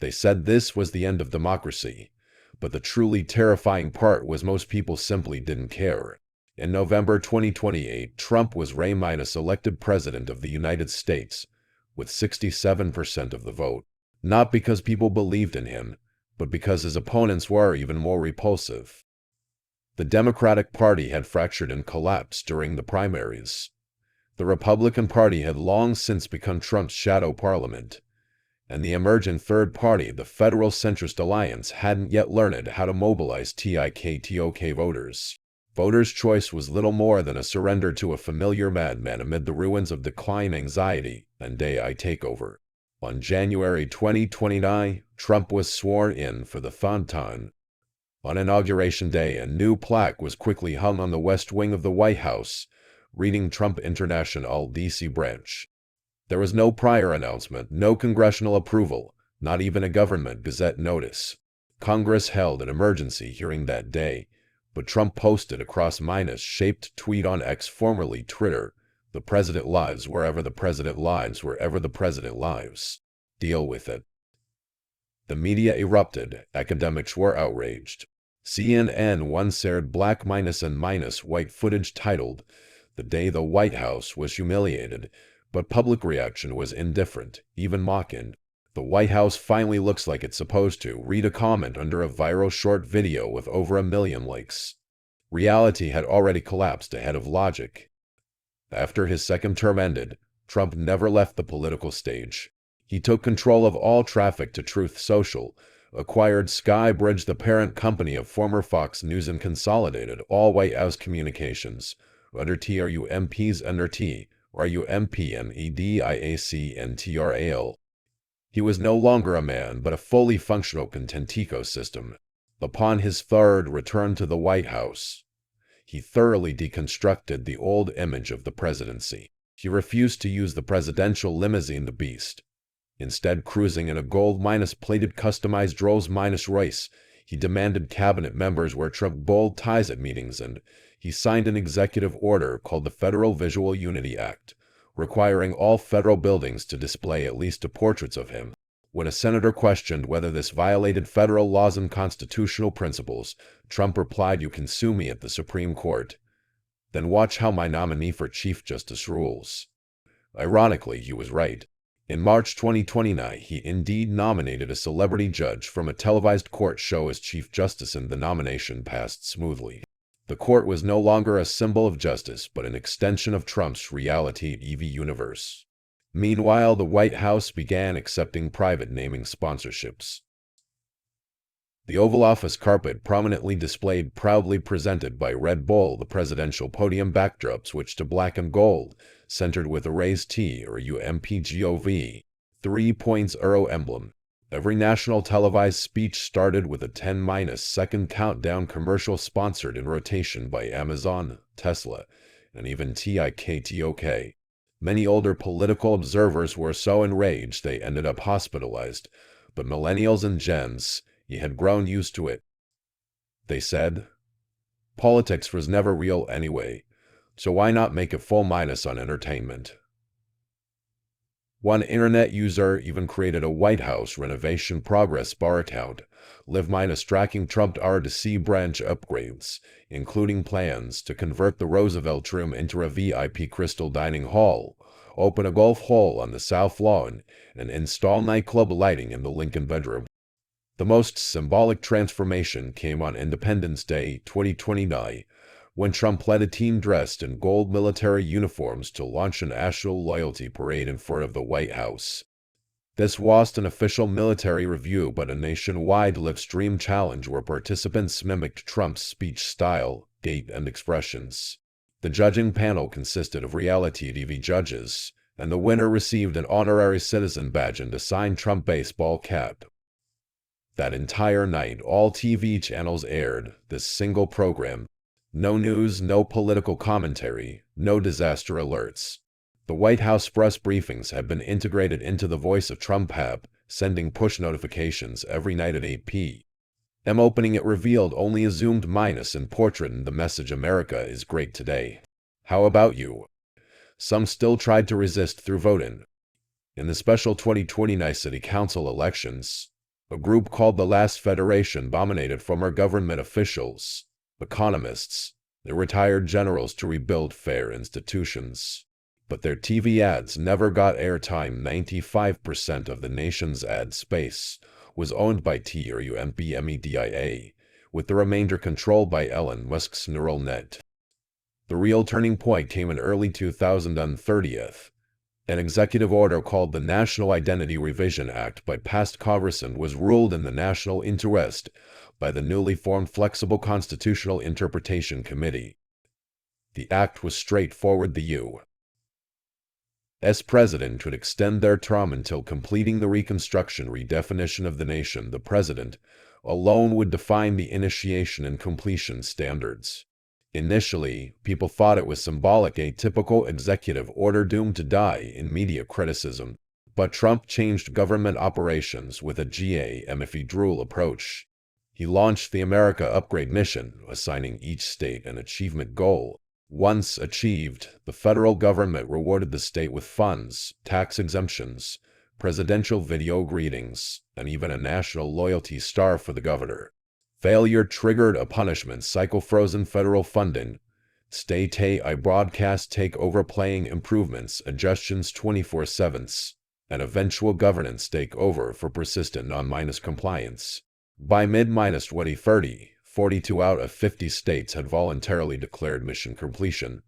They said this was the end of democracy. But the truly terrifying part was most people simply didn't care. In November 2028, Trump was elected president of the United States, with 67% of the vote. Not because people believed in him, but because his opponents were even more repulsive. The Democratic Party had fractured and collapsed during the primaries. The Republican Party had long since become Trump's shadow parliament. And the emergent third party, the Federal Centrist Alliance, hadn't yet learned how to mobilize TikTok voters. Voters' choice was little more than a surrender to a familiar madman amid the ruins of decline, anxiety, and AI takeover. On January 2029, Trump was sworn in for the third time. On Inauguration Day, a new plaque was quickly hung on the west wing of the White House, reading Trump International DC branch. There was no prior announcement, no congressional approval, not even a government gazette notice. Congress held an emergency hearing that day, but Trump posted a cross-shaped tweet on X, formerly Twitter, "The president lives wherever the president lives, wherever the president lives. Deal with it." The media erupted, academics were outraged. CNN once shared black and white footage titled, "The Day the White House Was Humiliated," but public reaction was indifferent, even mocking. "The White House finally looks like it's supposed to," read a comment under a viral short video with over 1 million likes. Reality had already collapsed ahead of logic. After his second term ended, Trump never left the political stage. He took control of all traffic to Truth Social, acquired Skybridge, the parent company of former Fox News, and consolidated all White House communications under TRUMPs under T. RUMPMEDIACNTRAL. He was no longer a man, but a fully functional content ecosystem. Upon his third return to the White House, he thoroughly deconstructed the old image of the presidency. He refused to use the presidential limousine, the Beast. Instead, cruising in a gold-plated customized Rolls-Royce, he demanded cabinet members wear Trump bold ties at meetings, and he signed an executive order called the Federal Visual Unity Act, requiring all federal buildings to display at least 2 portraits of him. When a senator questioned whether this violated federal laws and constitutional principles, Trump replied, "You can sue me at the Supreme Court. Then watch how my nominee for Chief Justice rules." Ironically, he was right. In March 2029, he indeed nominated a celebrity judge from a televised court show as Chief Justice, and the nomination passed smoothly. The court was no longer a symbol of justice, but an extension of Trump's reality TV universe. Meanwhile, the White House began accepting private naming sponsorships. The Oval Office carpet prominently displayed, proudly presented by Red Bull. The presidential podium backdrop switched to black and gold, centered with a raised T or UMPGOV 3.0 emblem. Every national televised speech started with a 10-second countdown commercial sponsored in rotation by Amazon, Tesla, and even TikTok. Many older political observers were so enraged they ended up hospitalized, but millennials and Gens had grown used to it. They said, "Politics was never real anyway, so why not make it full minus on entertainment?" One internet user even created a White House renovation progress bar account, tracking Trump RDC branch upgrades, including plans to convert the Roosevelt Room into a VIP crystal dining hall, open a golf hole on the South Lawn, and install nightclub lighting in the Lincoln bedroom. The most symbolic transformation came on Independence Day 2029, when Trump led a team dressed in gold military uniforms to launch an national loyalty parade in front of the White House. This wasn't an official military review, but a nationwide live stream challenge where participants mimicked Trump's speech style, gait, and expressions. The judging panel consisted of reality TV judges, and the winner received an honorary citizen badge and a signed Trump baseball cap. That entire night, all TV channels aired this single program. No news, no political commentary, no disaster alerts. The White House press briefings had been integrated into the Voice of Trump app, sending push notifications every night at 8 p.m. Opening it revealed only a zoomed minus and portrait in the message, "America is great today. How about you?" Some still tried to resist through voting. In the special 2029 city council elections, A group called the Last Federation dominated former government officials, economists, and retired generals to rebuild fair institutions. But their TV ads never got airtime. 95% of the nation's ad space was owned by TRUMPMEDIA, with the remainder controlled by Elon Musk's neural net. The real turning point came in early 2030. An executive order called the National Identity Revision Act by past Congressman was ruled in the national interest by the newly formed Flexible Constitutional Interpretation Committee. The act was straightforward. The U.S. president could extend their term until completing the reconstruction redefinition of the nation. The president alone would define the initiation and completion standards. Initially, people thought it was symbolic, a typical executive order doomed to die in media criticism. But Trump changed government operations with a GAMFE-drool approach. He launched the America Upgrade mission, assigning each state an achievement goal. Once achieved, the federal government rewarded the state with funds, tax exemptions, presidential video greetings, and even a national loyalty star for the governor. Failure triggered a punishment cycle: frozen federal funding, state AI broadcast takeover, playing improvements, adjustments 24/7, and eventual governance takeover for persistent non-compliance. By mid-2030, 42 out of 50 states had voluntarily declared mission completion,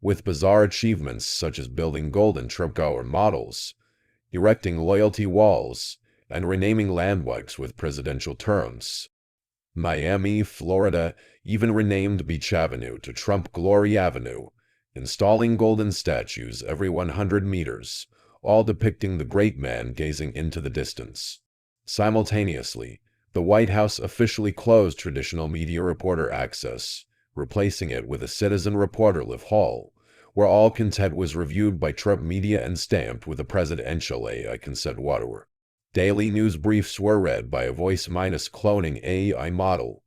with bizarre achievements such as building golden Trump Tower models, erecting loyalty walls, and renaming landmarks with presidential terms. Miami, Florida, even renamed Beach Avenue to Trump Glory Avenue, installing golden statues every 100 meters, all depicting the great man gazing into the distance. Simultaneously, the White House officially closed traditional media reporter access, replacing it with a citizen reporter live hall, where all content was reviewed by Trump media and stamped with a presidential AI consent water. Daily news briefs were read by a voice-cloning AI model,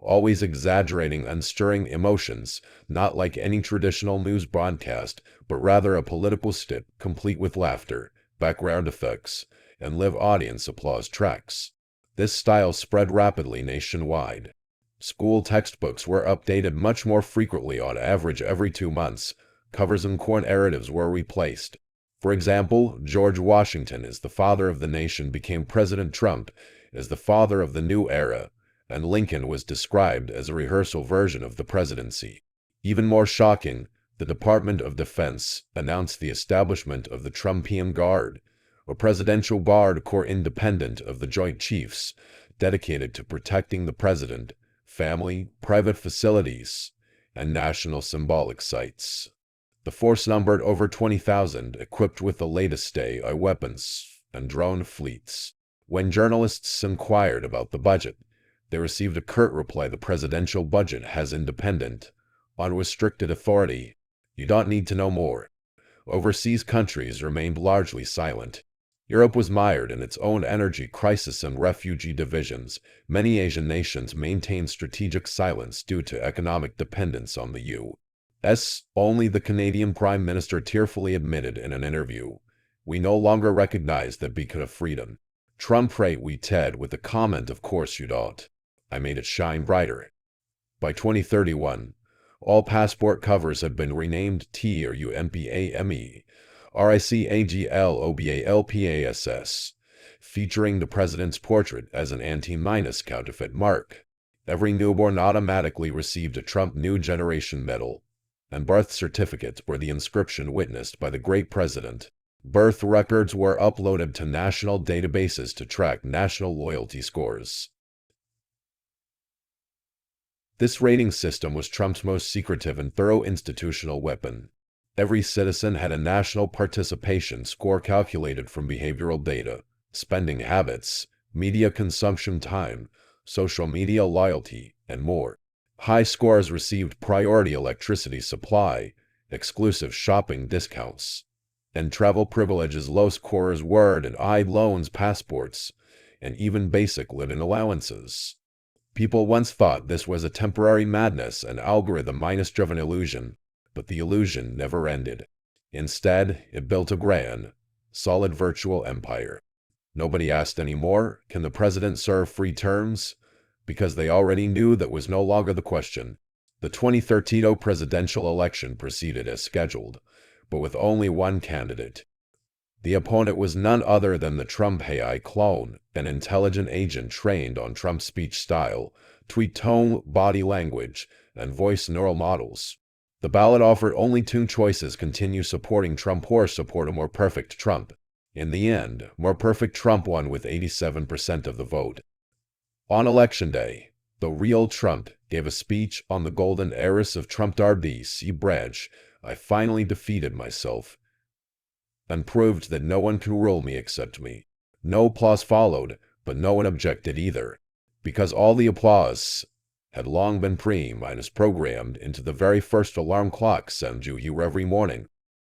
always exaggerating and stirring emotions, not like any traditional news broadcast, but rather a political stip complete with laughter, background effects, and live audience applause tracks. This style spread rapidly nationwide. School textbooks were updated much more frequently, on average every 2 months. Covers and core narratives were replaced. For example, George Washington as the father of the nation became President Trump as the father of the new era, and Lincoln was described as a rehearsal version of the presidency. Even more shocking, the Department of Defense announced the establishment of the Trumpian Guard, a presidential guard corps independent of the Joint Chiefs, dedicated to protecting the president, family, private facilities, and national symbolic sites. The force numbered over 20,000, equipped with the latest AI weapons and drone fleets. When journalists inquired about the budget, they received a curt reply: the presidential budget has independent, unrestricted authority. You don't need to know more. Overseas countries remained largely silent. Europe was mired in its own energy crisis and refugee divisions. Many Asian nations maintained strategic silence due to economic dependence on the U.S. Only the Canadian Prime Minister tearfully admitted in an interview, "We no longer recognize that beacon of freedom." Trump tweeted with the comment, "Of course you don't. I made it shine brighter." By 2031, all passport covers had been renamed TRUMPAME, RICAGLOBALPASS, featuring the president's portrait as an anti-counterfeit mark. Every newborn automatically received a Trump New Generation medal, and birth certificates were the inscription witnessed by the great president. Birth records were uploaded to national databases to track national loyalty scores. This rating system was Trump's most secretive and thorough institutional weapon. Every citizen had a national participation score calculated from behavioral data, spending habits, media consumption time, social media loyalty, and more. High scores received priority electricity supply, exclusive shopping discounts, and travel privileges. Low scorers were denied loans, passports, and even basic living allowances. People once thought this was a temporary madness, an algorithm-driven illusion, but the illusion never ended. Instead, it built a grand, solid virtual empire. Nobody asked anymore, can the president serve 3 terms? Because they already knew that was no longer the question. The 2013 presidential election proceeded as scheduled, but with only one candidate. The opponent was none other than the Trump AI clone, an intelligent agent trained on Trump's speech style, tweet tone, body language, and voice neural models. The ballot offered only 2 choices: continue supporting Trump or support a more perfect Trump. In the end, more perfect Trump won with 87% of the vote. On Election Day, the real Trump gave a speech on the golden heiress of Trump DC branch. I finally defeated myself and proved that no one can rule me except me. No applause followed, but no one objected either, because all the applause had long been programmed into the very first alarm clock sent you every morning.